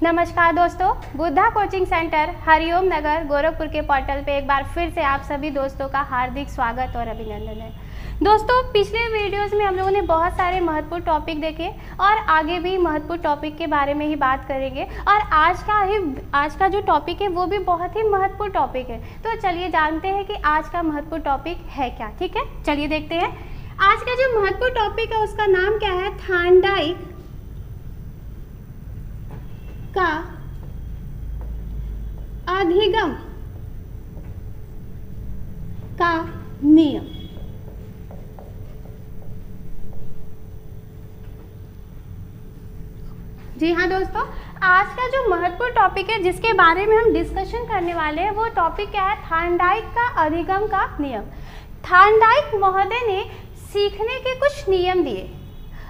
नमस्कार दोस्तों, Buddha coaching centre Hariom नगर गोरखपुर के पोर्टल पे एक बार फिर से आप सभी दोस्तों का हार्दिक स्वागत और अभिनंदन है। दोस्तों, पिछले वीडियोस में हम लोगों ने बहुत सारे महत्वपूर्ण टॉपिक देखे और आगे भी महत्वपूर्ण टॉपिक के बारे में ही बात करेंगे और आज का जो टॉपिक है वो भी बहुत ही महत्वपूर्ण टॉपिक है। तो चलिए जानते हैं कि आज का महत्वपूर्ण टॉपिक है क्या। ठीक है, चलिए देखते हैं। आज का जो महत्वपूर्ण टॉपिक है उसका नाम क्या है? थार्नडाइक का अधिगम का नियम। जी हाँ दोस्तों, आज का जो महत्वपूर्ण टॉपिक है जिसके बारे में हम डिस्कशन करने वाले हैं वो टॉपिक क्या है? थार्नडाइक का अधिगम का नियम। थार्नडाइक महोदय ने सीखने के कुछ नियम दिए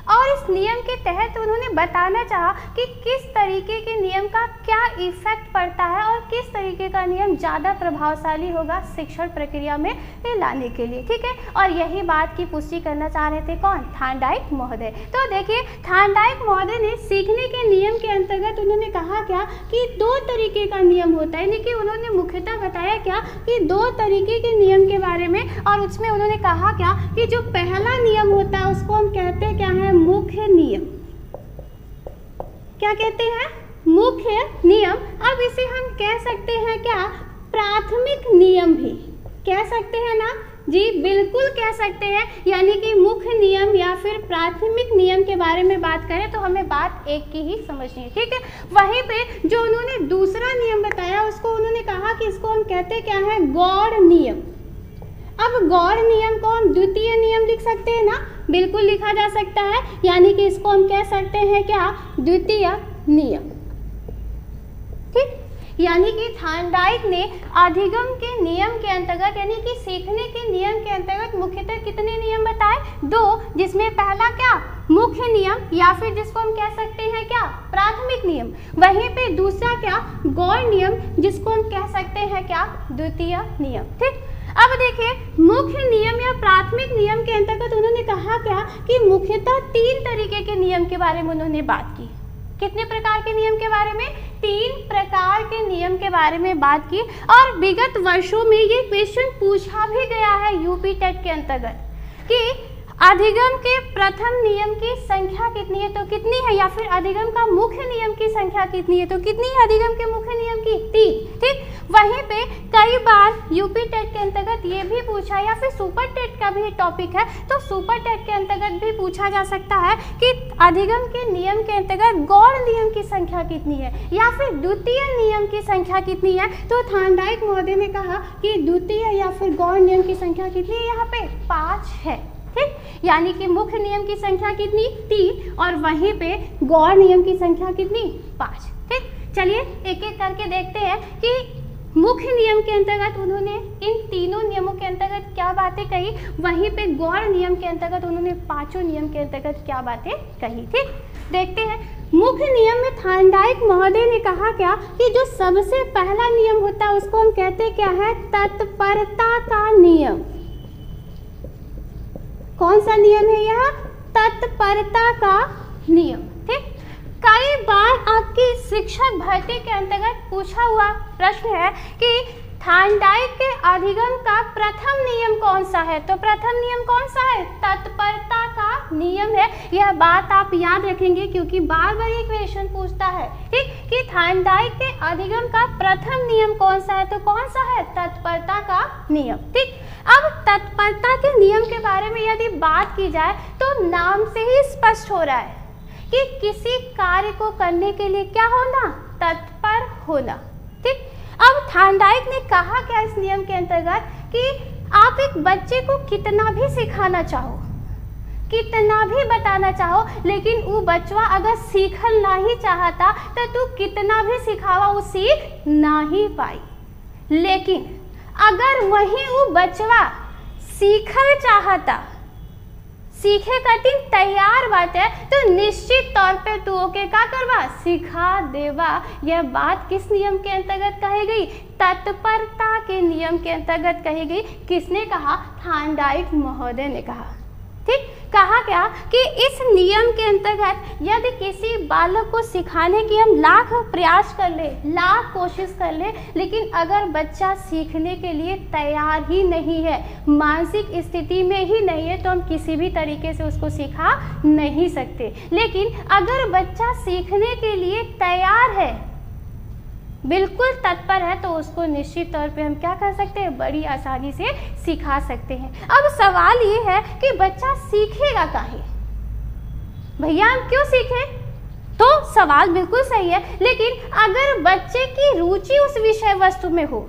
और इस नियम के तहत उन्होंने बताना चाहा कि किस तरीके के नियम का क्या इफेक्ट पड़ता है और किस तरीके का नियम ज़्यादा प्रभावशाली होगा शिक्षण प्रक्रिया में लाने के लिए। ठीक है, और यही बात की पुष्टि करना चाह रहे थे कौन? थार्नडाइक महोदय। तो देखिए, थार्नडाइक महोदय ने सीखने के नियम के अंतर्गत उन्होंने कहा क्या कि दो तरीके का नियम होता है, यानी कि उन्होंने मुख्यतः बताया क्या कि दो तरीके के नियम के बारे में। और उसमें उन्होंने कहा क्या कि जो पहला नियम होता है उसको हम कहते हैं क्या है? मुख्य नियम। क्या कहते हैं? मुख्य नियम। अब इसे हम कह सकते हैं क्या? प्राथमिक नियम भी कह सकते हैं ना जी, बिल्कुल कह सकते हैं। यानी कि मुख्य नियम या फिर प्राथमिक नियम के बारे में बात करें तो हमें बात एक की ही समझनी है। ठीक है, वहीं पे जो उन्होंने दूसरा नियम बताया उसको उन्होंने कहा कि इसको हम कहते क्या है? गौड़ नियम। अब गौड़ नियम को हम द्वितीय नियम लिख सकते हैं ना? बिल्कुल लिखा जा सकता है, यानी कि इसको हम कह सकते हैं क्या? द्वितीय नियम। ठीक, यानी कि थार्नडाइक ने अधिगम के नियम के अंतर्गत यानी कि सीखने के नियम के अंतर्गत मुख्यतः कितने नियम बताए? दो, जिसमें पहला क्या? मुख्य नियम या फिर जिसको हम कह सकते हैं क्या? प्राथमिक नियम। वहीं पे दूसरा क्या? गौड़ नियम, जिसको हम कह सकते हैं क्या? द्वितीय नियम। ठीक, अब देखिए, मुख्य नियम या प्राथमिक नियम के अंतर्गत उन्होंने कहा क्या कि मुख्यतः तीन तरीके के नियम के बारे में उन्होंने बात की। कितने प्रकार के नियम के बारे में? तीन प्रकार के नियम के बारे में बात की। और विगत वर्षों में ये क्वेश्चन पूछा भी गया है यूपी टेट के अंतर्गत कि अधिगम के प्रथम नियम की संख्या कितनी है तो कितनी है, या फिर अधिगम का मुख्य नियम की संख्या कितनी है तो कितनी है अधिगम के मुख्य नियम की? 3। ठीक, वहीं पे कई बार यूपी टेट के अंतर्गत ये भी पूछा या फिर सुपर टेट का भी टॉपिक है तो सुपर टेट के अंतर्गत भी पूछा जा सकता है कि अधिगम के नियम के अंतर्गत गौड़ नियम की संख्या कितनी है या फिर द्वितीय नियम की संख्या कितनी है। तो थार्नडाइक महोदय ने कहा कि द्वितीय या फिर गौड़ नियम की संख्या कितनी है? यहाँ पे 5 है। ठीक, यानी कि मुख्य नियम की संख्या कितनी? 3 और वहीं पे गौड़ नियम की संख्या कितनी? 5। ठीक, चलिए एक एक करके देखते हैं कि मुख्य नियम के अंतर्गत उन्होंने इन तीनों नियमों के अंतर्गत क्या बातें कही, वहीं पे गौड़ नियम के अंतर्गत उन्होंने पांचों नियम के अंतर्गत क्या बातें कही। ठीक, देखते हैं। मुख्य नियम में थार्नडाइक महोदय ने कहा क्या कि जो सबसे पहला नियम होता है उसको हम कहते क्या है? तत्परता का नियम। कौन सा नियम है यह? तत्परता का नियम। ठीक, कई बार आपकी शिक्षक भर्ती के अंतर्गत पूछा हुआ प्रश्न है कि थार्नडाइक के अधिगम का प्रथम नियम कौन सा है? तो प्रथम नियम कौन सा है? तत्परता का नियम है। यह बात आप याद रखेंगे क्योंकि बार बार ये क्वेश्चन पूछता है। ठीक, कि थार्नडाइक के अधिगम का प्रथम नियम कौन सा है? तो कौन सा है? तत्परता का नियम। ठीक, अब तत्परता के नियम के बारे में यदि बात की जाए तो नाम से ही स्पष्ट हो रहा है कि किसी कार्य को करने के लिए क्या होना? तत्पर होना। ठीक, अब थार्नडाइक ने कहा क्या इस नियम के अंतर्गत कि आप एक बच्चे को कितना भी सिखाना चाहो, कितना भी बताना चाहो, लेकिन वो बच्चा अगर सीखल ना ही चाहता तो तू कितना भी सिखावा वो सीख ना ही पाई। लेकिन अगर वही वो बच्चा सीखल चाहता, सीखे खातिर तैयार बात है तो निश्चित तौर पे तू ओके का करवा? सिखा देवा। यह बात किस नियम के अंतर्गत कही गई? तत्परता के नियम के अंतर्गत कही गई। किसने कहा? थार्नडाइक महोदय ने कहा। ठीक, कहा क्या कि इस नियम के अंतर्गत यदि किसी बालक को सिखाने की हम लाख प्रयास कर ले, लाख कोशिश कर ले, लेकिन अगर बच्चा सीखने के लिए तैयार ही नहीं है, मानसिक स्थिति में ही नहीं है, तो हम किसी भी तरीके से उसको सिखा नहीं सकते। लेकिन अगर बच्चा सीखने के लिए तैयार है, बिल्कुल तत्पर है, तो उसको निश्चित तौर पे हम क्या कर सकते हैं, बड़ी आसानी से सिखा सकते हैं। अब सवाल ये है कि बच्चा सीखेगा काहे? भैया हम क्यों सीखें? तो सवाल बिल्कुल सही है, लेकिन अगर बच्चे की रुचि उस विषय वस्तु में हो,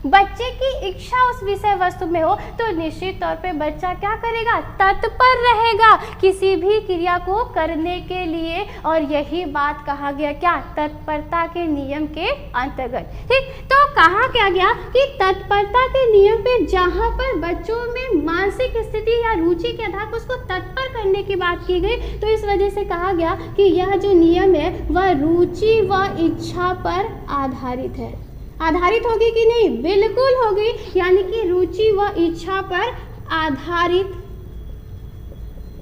बच्चे की इच्छा उस विषय वस्तु में हो, तो निश्चित तौर पे बच्चा क्या करेगा, तत्पर रहेगा किसी भी क्रिया को करने के लिए। और यही बात कहा गया क्या, तत्परता के नियम के अंतर्गत। ठीक, तो कहा क्या गया कि तत्परता के नियम पे जहाँ पर बच्चों में मानसिक स्थिति या रुचि के आधार पर उसको तत्पर करने की बात की गई, तो इस वजह से कहा गया कि यह जो नियम है वह रुचि व इच्छा पर आधारित है। आधारित होगी कि नहीं? बिल्कुल होगी, यानी कि रुचि व इच्छा पर आधारित।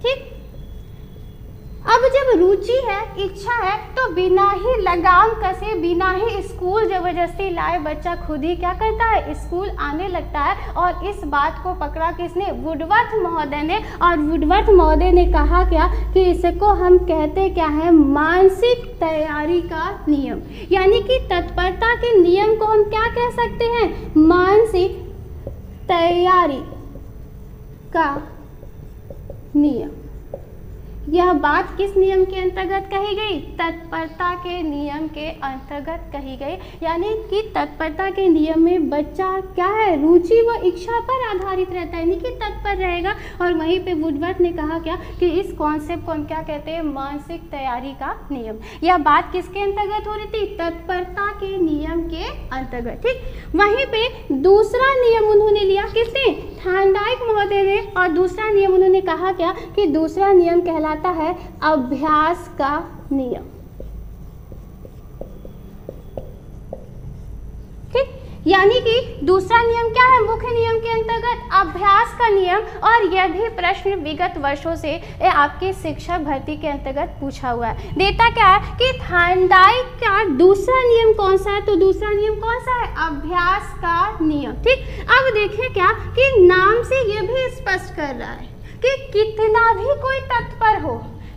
ठीक, अब जब रुचि है, इच्छा है, तो बिना ही लगाम कसे, बिना ही स्कूल जबरदस्ती लाए बच्चा खुद ही क्या करता है, स्कूल आने लगता है। और इस बात को पकड़ा किसने, वुडवर्थ महोदय ने। और वुडवर्थ महोदय ने कहा क्या कि इसको हम कहते क्या है, मानसिक तैयारी का नियम। यानी कि तत्परता के नियम को हम क्या कह सकते हैं, मानसिक तैयारी का नियम। यह बात किस नियम के अंतर्गत कही गई, तत्परता के नियम के अंतर्गत कही गई। यानी कि तत्परता के नियम में बच्चा क्या है, रुचि व इच्छा पर आधारित रहता है, यानी कि तत्पर रहेगा। और वहीं पे वुडवर्थ ने कहा क्या कि इस कॉन्सेप्ट को हम क्या कहते हैं, मानसिक तैयारी का नियम। यह बात किसके अंतर्गत हो रही थी, तत्परता के नियम के अंतर्गत। ठीक, वहीं पे दूसरा नियम उन्होंने लिया, किसने, थार्नडाइक महोदय ने। और दूसरा नियम उन्होंने कहा क्या कि दूसरा नियम कहलाता है अभ्यास का नियम। ठीक, यानी कि दूसरा नियम क्या है, मुख्य नियम के अंतर्गत अभ्यास का नियम। और यह भी प्रश्न विगत वर्षों से आपके शिक्षक भर्ती के अंतर्गत पूछा हुआ है। देता क्या है कि थार्नडाइक का दूसरा नियम कौन सा है, तो दूसरा नियम कौन सा है, अभ्यास का नियम। ठीक, अब देखें क्या कि नाम से यह भी स्पष्ट कर रहा है कि कितना भी कोई तत्पर हो,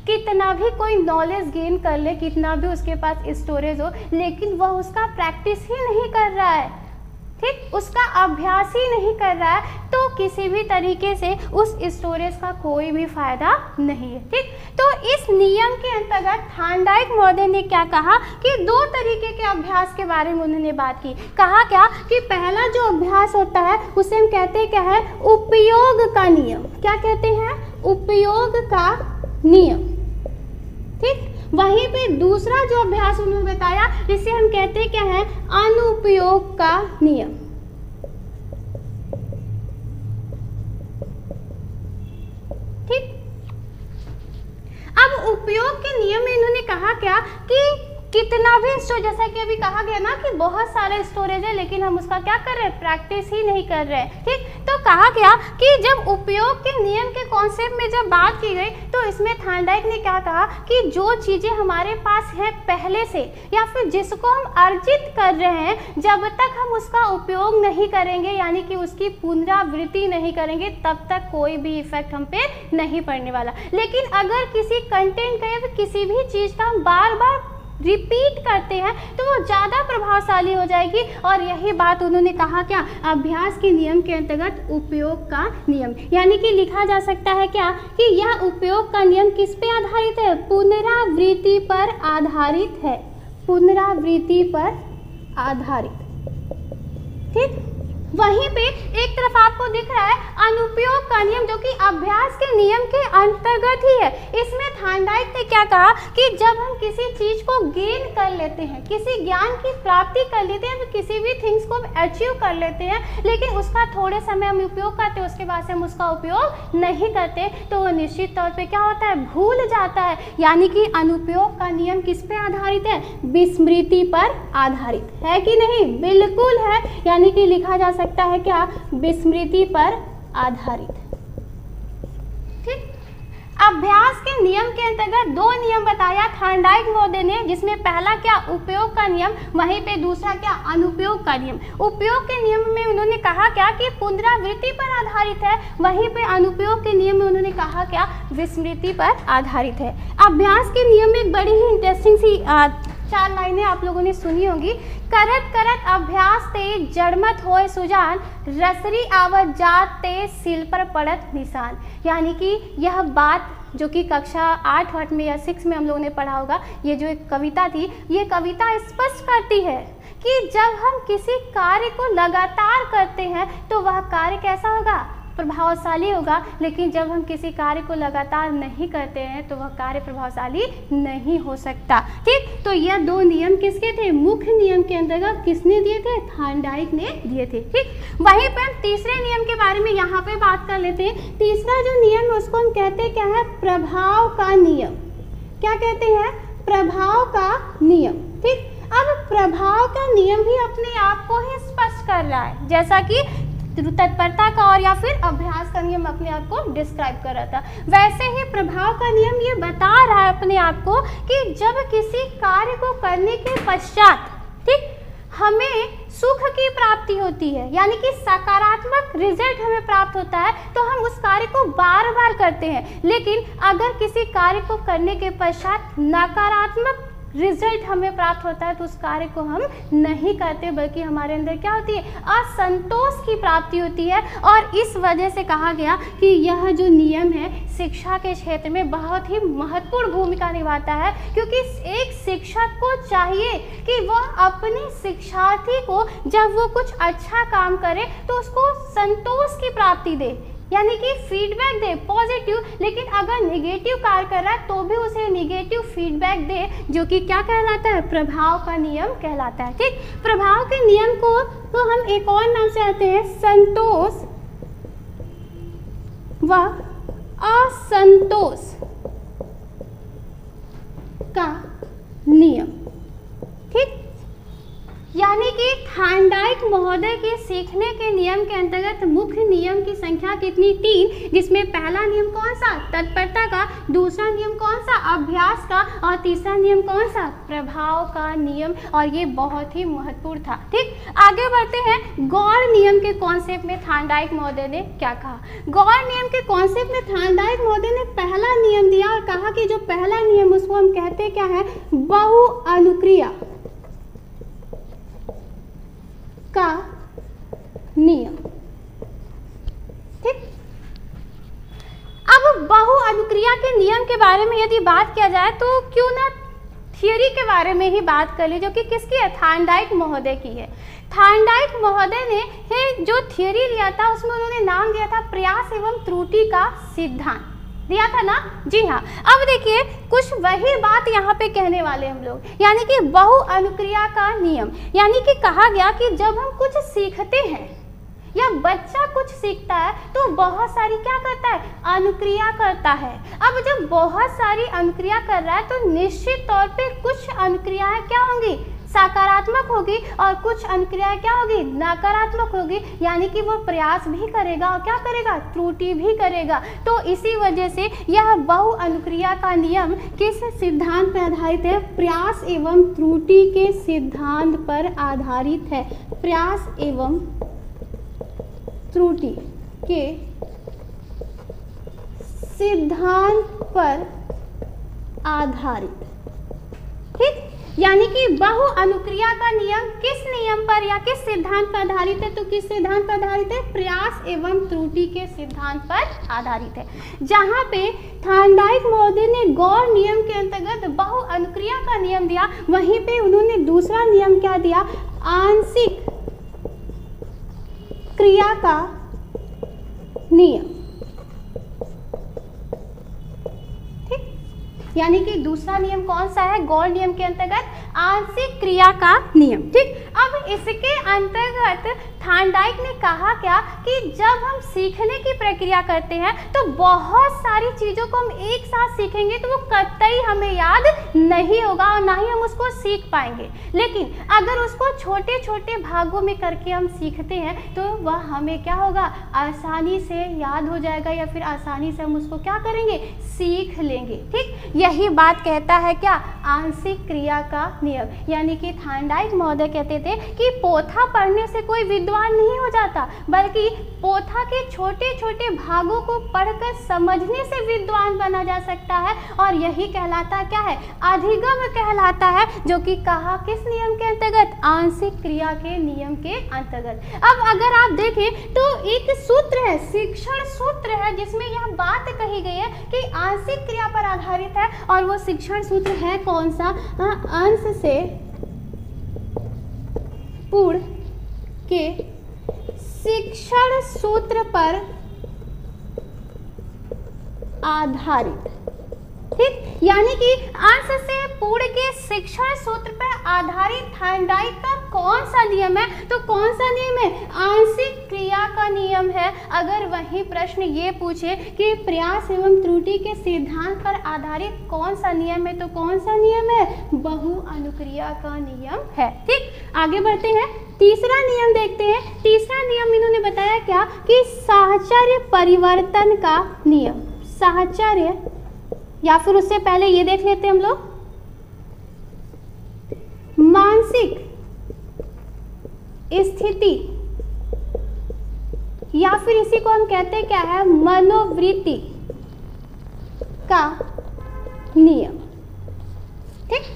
कितना भी कोई नॉलेज गेन कर ले, कितना भी उसके पास स्टोरेज हो, लेकिन वह उसका प्रैक्टिस ही नहीं कर रहा है, ठीक, उसका अभ्यास ही नहीं कर रहा है, तो किसी भी तरीके से उस स्टोरेज का कोई भी फायदा नहीं है। ठीक, तो इस नियम के अंतर्गत थार्नडाइक महोदय ने क्या कहा कि दो तरीके के अभ्यास के बारे में उन्होंने बात की। कहा क्या कि पहला जो अभ्यास होता है उसे हम कहते हैं क्या है, उपयोग का नियम। क्या कहते हैं, उपयोग का नियम। ठीक, वहीं पे दूसरा जो अभ्यास उन्होंने बताया जिसे हम कहते हैं क्या है, अनुपयोग का नियम। ठीक, अब उपयोग के नियम में इन्होंने कहा क्या कि कितना भी स्टोरेज, जैसा कि अभी कहा गया ना कि बहुत सारे स्टोरेज है, लेकिन हम उसका क्या कर रहे हैं, प्रैक्टिस ही नहीं कर रहे हैं। ठीक, तो कहा गया कि जब उपयोग के नियम के कॉन्सेप्ट में जब बात की गई, तो इसमें थार्नडाइक ने क्या कहा कि जो चीज़ें हमारे पास है पहले से, या फिर जिसको हम अर्जित कर रहे हैं, जब तक हम उसका उपयोग नहीं करेंगे, यानी कि उसकी पुनरावृत्ति नहीं करेंगे, तब तक कोई भी इफेक्ट हम पे नहीं पड़ने वाला। लेकिन अगर किसी कंटेंट का या फिर किसी भी चीज़ का हम बार बार रिपीट करते हैं, तो वो ज़्यादा प्रभावशाली हो जाएगी। और यही बात उन्होंने कहा क्या, अभ्यास के नियम के अंतर्गत उपयोग का नियम। यानी कि लिखा जा सकता है क्या कि यह उपयोग का नियम किस पे आधारित है, पुनरावृत्ति पर आधारित है, पुनरावृत्ति पर आधारित। ठीक, वहीं पे एक तरफ आपको दिख रहा है अनुपयोग का नियम, जो कि अभ्यास के नियम के अंतर्गत ही है। इसमें थार्नडाइक ने क्या कहा कि जब हम किसी चीज को गेन कर लेते हैं, किसी ज्ञान की प्राप्ति कर लेते हैं, तो किसी भी थिंग्स को हम अचीव कर लेते हैं, लेकिन उसका थोड़े समय हम उपयोग करते हैं, उसके बाद से हम उसका उपयोग नहीं करते, तो वो निश्चित तौर पे क्या होता है, भूल जाता है। यानी कि अनुपयोग का नियम किस पे आधारित है, विस्मृति पर आधारित है कि नहीं, बिल्कुल है। यानी कि लिखा जा सकता है क्या, विस्मृति पर आधारित। ठीक, अभ्यास के नियम के अंतर्गत 2 नियम बताया थार्नडाइक महोदय ने, जिसमें पहला क्या उपयोग का नियम, वहीं पे दूसरा क्या अनुपयोग का नियम। उपयोग के नियम में उन्होंने कहा क्या कि पुनरावृत्ति पर आधारित है, वहीं पे अनुपयोग के नियम में उन्होंने कहा क्या विस्मृति पर आधारित है। अभ्यास के नियम में एक बड़ी ही इंटरेस्टिंग सी 4 लाइनें आप लोगों ने सुनी होगी। करत करत अभ्यास ते जड़मत होए सुजान, रसरी आवत जात ते सिल पर पड़त निशान। यानी कि यह बात जो कि कक्षा 8 में या 6 में हम लोगों ने पढ़ा होगा, ये जो एक कविता थी, ये कविता स्पष्ट करती है कि जब हम किसी कार्य को लगातार करते हैं तो वह कार्य कैसा होगा, प्रभावशाली होगा। लेकिन जब हम किसी कार्य को लगातार नहीं करते हैं तो वह कार्य प्रभावशाली नहीं हो सकता। ठीक, तो यह 2 नियम किसके थे, मुख्य नियम के अंतर्गत किसने दिए थे, थार्नडाइक ने दिए थे। ठीक, वहीं पर हम तीसरे नियम के बारे में यहाँ पे बात कर लेते हैं। तीसरा जो नियम है उसको हम कहते हैं क्या है, प्रभाव का नियम। क्या कहते हैं, प्रभाव का नियम। ठीक, अब प्रभाव का नियम भी अपने आप को ही स्पष्ट कर रहा है, जैसा कि तत्परता का और या फिर अभ्यास का नियम अपने आप को डिस्क्राइब कर रहा था, वैसे ही प्रभाव का नियम ये बता रहा है अपने आप को कि जब किसी कार्य को करने के पश्चात, ठीक, हमें सुख की प्राप्ति होती है, यानी कि सकारात्मक रिजल्ट हमें प्राप्त होता है, तो हम उस कार्य को बार बार करते हैं। लेकिन अगर किसी कार्य को करने के पश्चात नकारात्मक रिजल्ट हमें प्राप्त होता है तो उस कार्य को हम नहीं करते, बल्कि हमारे अंदर क्या होती है, असंतोष की प्राप्ति होती है। और इस वजह से कहा गया कि यह जो नियम है शिक्षा के क्षेत्र में बहुत ही महत्वपूर्ण भूमिका निभाता है, क्योंकि एक शिक्षक को चाहिए कि वह अपने शिक्षार्थी को जब वो कुछ अच्छा काम करे तो उसको संतोष की प्राप्ति दे, यानी कि फीडबैक दे पॉजिटिव। लेकिन अगर नेगेटिव कार्य कर रहा है तो भी उसे नेगेटिव फीडबैक दे, जो कि क्या कहलाता है, प्रभाव का नियम कहलाता है। ठीक, प्रभाव के नियम को तो हम एक और नाम से आते हैं संतोष व असंतोष का नियम। ठीक, यानी कि थार्नडाइक महोदय के सीखने के नियम के अंतर्गत मुख्य नियम की संख्या कितनी, 3, जिसमें पहला नियम कौन सा, तत्परता का, दूसरा नियम कौन सा, अभ्यास का, और तीसरा नियम कौन सा, प्रभाव का नियम। और ये बहुत ही महत्वपूर्ण था। ठीक, आगे बढ़ते हैं। गौड़ नियम के कॉन्सेप्ट में थार्नडाइक महोदय ने क्या कहा। गौड़ नियम के कॉन्सेप्ट में थार्नडाइक महोदय ने पहला नियम दिया और कहा कि जो पहला नियम उसको हम कहते क्या है, बहु अनुक्रिया का नियम। ठीक, अब बहु अनुक्रिया के नियम के बारे में यदि बात किया जाए तो क्यों ना थियरी के बारे में ही बात कर ले, जो कि किसकी है, थार्नडाइक महोदय की है। थार्नडाइक महोदय ने जो थियरी लिया था उसमें उन्होंने नाम दिया था प्रयास एवं त्रुटि का सिद्धांत दिया था ना। जी हाँ, अब देखिए कुछ वही बात यहाँ पे कहने वाले हम लोग, यानी कि बहु अनुक्रिया का नियम। यानी कि कहा गया कि जब हम कुछ सीखते हैं या बच्चा कुछ सीखता है तो बहुत सारी क्या करता है, अनुक्रिया करता है। अब जब बहुत सारी अनुक्रिया कर रहा है तो निश्चित तौर पे कुछ अनुक्रियाएं क्या होंगी, सकारात्मक होगी, और कुछ अनुक्रियाएं क्या होगी, नकारात्मक होगी। यानी कि वो प्रयास भी करेगा और क्या करेगा, त्रुटि भी करेगा। तो इसी वजह से यह बहु अनुक्रिया का नियम किस सिद्धांत पर आधारित है, प्रयास एवं त्रुटि के सिद्धांत पर आधारित है। प्रयास एवं त्रुटि के सिद्धांत पर आधारित। ठीक, यानी कि बहु अनुक्रिया का नियम किस नियम पर या किस सिद्धांत पर आधारित है, तो किस सिद्धांत पर आधारित है, प्रयास एवं त्रुटि के सिद्धांत पर आधारित है। जहां पे थार्नडाइक महोदय ने गौड़ नियम के अंतर्गत बहु अनुक्रिया का नियम दिया, वहीं पे उन्होंने दूसरा नियम क्या दिया, आंशिक क्रिया का नियम। ठीक, यानी कि दूसरा नियम कौन सा है गौड़ नियम के अंतर्गत? आंशिक क्रिया का नियम। ठीक, अब इसके अंतर्गत थार्नडाइक ने कहा क्या कि जब हम सीखने की प्रक्रिया करते हैं तो बहुत सारी चीज़ों को हम एक साथ सीखेंगे तो वो कतई हमें याद नहीं होगा और ना ही हम उसको सीख पाएंगे। लेकिन अगर उसको छोटे छोटे भागों में करके हम सीखते हैं तो वह हमें क्या होगा, आसानी से याद हो जाएगा या फिर आसानी से हम उसको क्या करेंगे, सीख लेंगे। ठीक, यही बात कहता है क्या, आंशिक क्रिया का नियम। यानी कि थार्नडाइक महोदय कहते थे कि पोथा पढ़ने से कोई विद्वान नहीं हो जाता, बल्कि पोथा के छोटे छोटे भागों को पढ़कर समझने से विद्वान बना जा सकता है। और यही कहलाता क्या है, अधिगम कहलाता है, जो कि कहा किस नियम के अंतर्गत, आंशिक क्रिया के नियम के अंतर्गत। अब अगर आप देखें तो एक सूत्र है, शिक्षण सूत्र है, जिसमें यह बात कही गई है कि आंशिक क्रिया पर आधारित है। और वो शिक्षण सूत्र है कौन सा, अंश से पूर्ण के शिक्षण सूत्र पर आधारित। ठीक, यानी कि अंश से पूर्ण के शिक्षण सूत्र पर आधारित थार्नडाइक का कौन सा नियम है, तो कौन सा नियम है, आंशिक क्रिया का नियम है। अगर वही प्रश्न ये पूछे कि प्रयास एवं त्रुटि के सिद्धांत पर आधारित कौन सा नियम है, तो कौन सा नियम है, बहु अनुक्रिया का नियम है। ठीक, आगे बढ़ते हैं, तीसरा नियम देखते हैं। तीसरा नियम इन्होंने बताया क्या कि साहचर्य परिवर्तन का नियम। साहचर्य, या फिर उससे पहले ये देख लेते हैं हम लोग, मानसिक स्थिति या फिर इसी को हम कहते हैं क्या है, मनोवृत्ति का नियम। ठीक,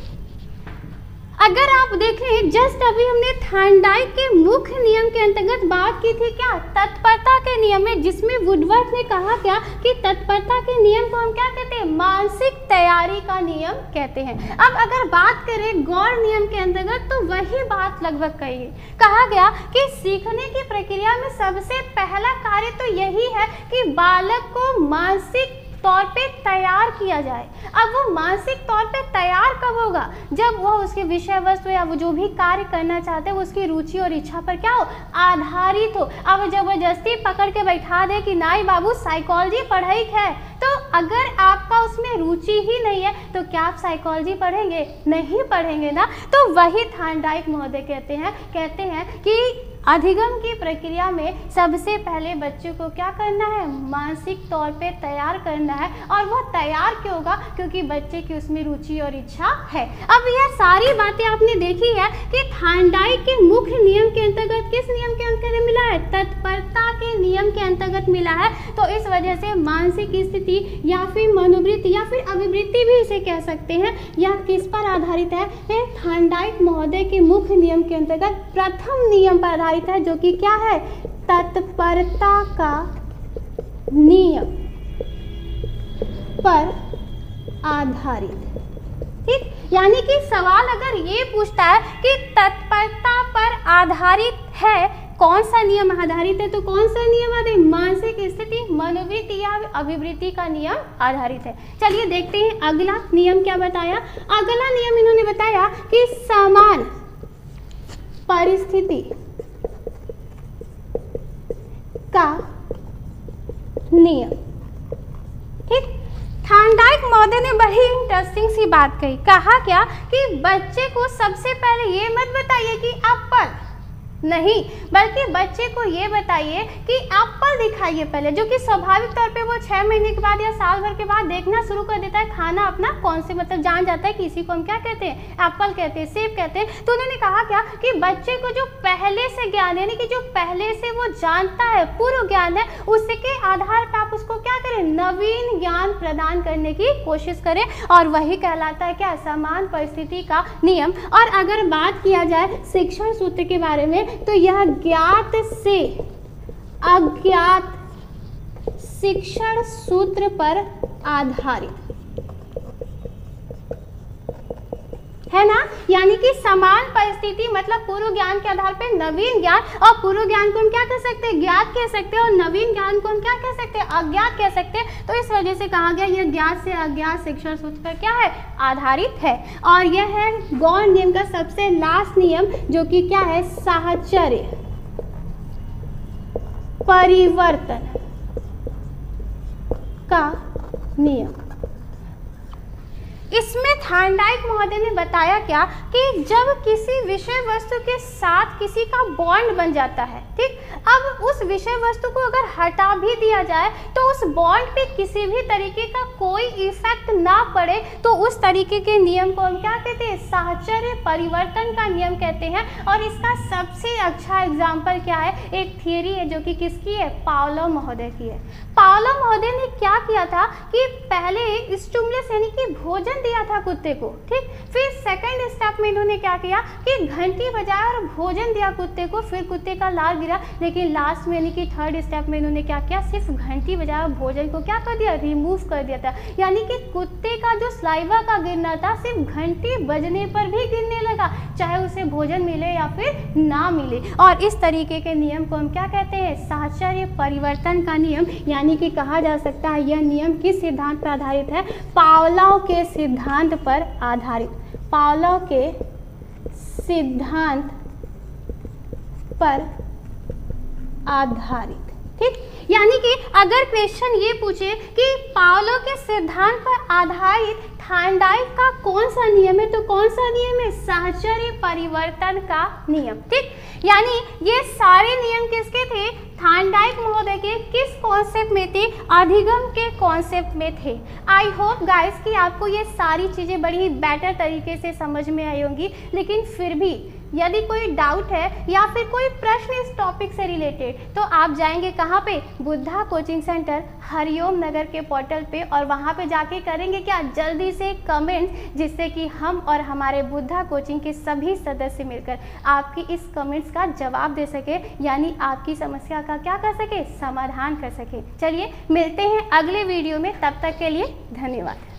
अगर आप देखें जस्ट अभी हमने थार्नडाइक के मुख्य नियम के अंतर्गत बात की थी क्या, तत्परता के नियम में, जिसमें वुडवर्थ ने कहा क्या कि तत्परता के नियम को हम क्या कहते हैं, मानसिक तैयारी का नियम कहते हैं। अब अगर बात करें गौड़ नियम के अंतर्गत तो वही बात लगभग कही है। कहा गया कि सीखने की प्रक्रिया में सबसे पहला कार्य तो यही है कि बालक को मानसिक तौर पे तैयार किया जाए। अब वो मानसिक तौर पे तैयार कब होगा, जब वो उसके विषय वस्तु या वो जो भी कार्य करना चाहते हैं वो उसकी रुचि और इच्छा पर क्या हो, आधारित हो। अब जबरदस्ती पकड़ के बैठा दे कि नहीं बाबू साइकोलॉजी पढ़ाई है, तो अगर आपका उसमें रुचि ही नहीं है तो क्या आप साइकोलॉजी पढ़ेंगे, नहीं पढ़ेंगे ना। तो वही थार्नडाइक महोदय कहते हैं कि अधिगम की प्रक्रिया में सबसे पहले बच्चे को क्या करना है, मानसिक तौर पे तैयार करना है। और वो तैयार क्यों होगा, क्योंकि बच्चे की उसमें रुचि और इच्छा है। अब यह सारी बातें आपने देखी है कि थार्नडाइक के मुख्य नियम के अंतर्गत किस नियम के अंतर्गत मिला है, तत्परता के नियम के अंतर्गत मिला है। तो इस वजह से मानसिक स्थिति या फिर मनोवृत्ति या फिर अभिवृत्ति भी इसे कह सकते हैं, यह किस पर आधारित है, थार्नडाइक महोदय के मुख्य नियम के अंतर्गत प्रथम नियम पर आधारित है, जो कि क्या है, तत्परता का नियम पर आधारित। ठीक, यानी कि सवाल अगर ये पूछता है कि तत्परता पर आधारित है, कौन सा नियम आधारित है, तो कौन सा नियम आधारित, मानसिक स्थिति, मनोवृत्ति या अभिवृत्ति का नियम आधारित है। चलिए देखते हैं अगला नियम क्या बताया। अगला नियम इन्होंने बताया कि समान परिस्थिति का नियम। ठीक, थार्नडाइक महोदय ने बड़ी इंटरेस्टिंग सी बात कही। कहा क्या कि बच्चे को सबसे पहले ये मत बताइए कि एप्पल, नहीं, बल्कि बच्चे को ये बताइए कि एप्पल दिखाइए पहले, जो कि स्वाभाविक तौर पे वो 6 महीने के बाद या साल भर के बाद देखना शुरू कर देता है, खाना अपना कौन से मतलब जान जाता है कि इसी को हम क्या कहते हैं, एप्पल कहते हैं, सेब कहते हैं। तो उन्होंने कहा क्या कि बच्चे को जो पहले से ज्ञान यानी कि जो पहले से वो जानता है, पूर्व ज्ञान है, उसके आधार पर आप उसको क्या करें, नवीन ज्ञान प्रदान करने की कोशिश करें। और वही कहलाता है क्या, समान परिस्थिति का नियम। और अगर बात किया जाए शिक्षण सूत्र के बारे में, तो यह ज्ञात से अज्ञात शिक्षण सूत्र पर आधारित है ना। यानी कि समान परिस्थिति मतलब पूर्व ज्ञान के आधार पर नवीन ज्ञान, और पूर्व ज्ञान को हम क्या कह सकते हैं, ज्ञात कह सकते हैं, और नवीन ज्ञान को हम क्या कह सकते हैं, अज्ञात कह सकते हैं। तो इस वजह से कहा गया यह ज्ञात से अज्ञात शिक्षण सूत्र पर क्या है, आधारित है। और यह है गौड़ नियम का सबसे लास्ट नियम, जो कि क्या है, साहचर्य परिवर्तन का नियम। इसमें थार्नडाइक महोदय ने बताया क्या कि जब किसी विषय वस्तु के साथ किसी का बॉन्ड बन जाता है, ठीक, अब उस विषय वस्तु को अगर हटा भी दिया जाए तो उस बॉन्ड पे किसी भी तरीके का कोई इफेक्ट ना पड़े, तो उस तरीके के नियम को हम क्या कहते हैं, साहचर्य परिवर्तन का नियम कहते हैं। और इसका सबसे अच्छा एग्जाम्पल क्या है, एक थियरी है जो कि किसकी है, पावलोव महोदय की है। पावलोव महोदय ने क्या किया था कि पहले स्टिमुलस यानी कि भोजन दिया था कुत्ते को, ठीक, फिर सेकंड स्टेप में इन्होंने क्या किया कि घंटी बजाया और भोजन दिया कुत्ते को, फिर कुत्ते का लार गिरा, लेकिन लास्ट में यानी कि थर्ड स्टेप में इन्होंने क्या किया, सिर्फ घंटी बजाया, भोजन को क्या कर दिया, रिमूव कर दिया था। यानी कि कुत्ते का जो स्लाइवा का गिरना था सिर्फ घंटी बजने पर भी गिरने लगा, चाहे उसे भोजन मिले या फिर ना मिले। और इस तरीके के नियम को हम क्या कहते हैं, साहचर्य परिवर्तन का नियम। यानी कि कहा जा सकता है यह नियम किस सिद्धांत पर आधारित है, पावलोव के सिद्धांत पर आधारित, पावलोव के सिद्धांत पर आधारित, ठीक। यानी कि अगर क्वेश्चन ये पूछे कि पावलोव के सिद्धांत पर आधारित थार्नडाइक का कौन सा नियम है, तो कौन सा नियम है, साहचर्य परिवर्तन का नियम, ठीक। यानी ये सारे नियम किसके थे, थार्नडाइक महोदय के किस कॉन्सेप्ट में थे, अधिगम के कॉन्सेप्ट में थे। आई होप गाइस कि आपको ये सारी चीज़ें बड़ी बेटर तरीके से समझ में आई होंगी। लेकिन फिर भी यदि कोई डाउट है या फिर कोई प्रश्न इस टॉपिक से रिलेटेड, तो आप जाएंगे कहाँ पे, बुद्धा कोचिंग सेंटर हरिओम नगर के पोर्टल पे, और वहाँ पे जाके करेंगे क्या, जल्दी से कमेंट, जिससे कि हम और हमारे बुद्धा कोचिंग के सभी सदस्य मिलकर आपकी इस कमेंट्स का जवाब दे सके, यानी आपकी समस्या का क्या कर सके, समाधान कर सके। चलिए मिलते हैं अगले वीडियो में, तब तक के लिए धन्यवाद।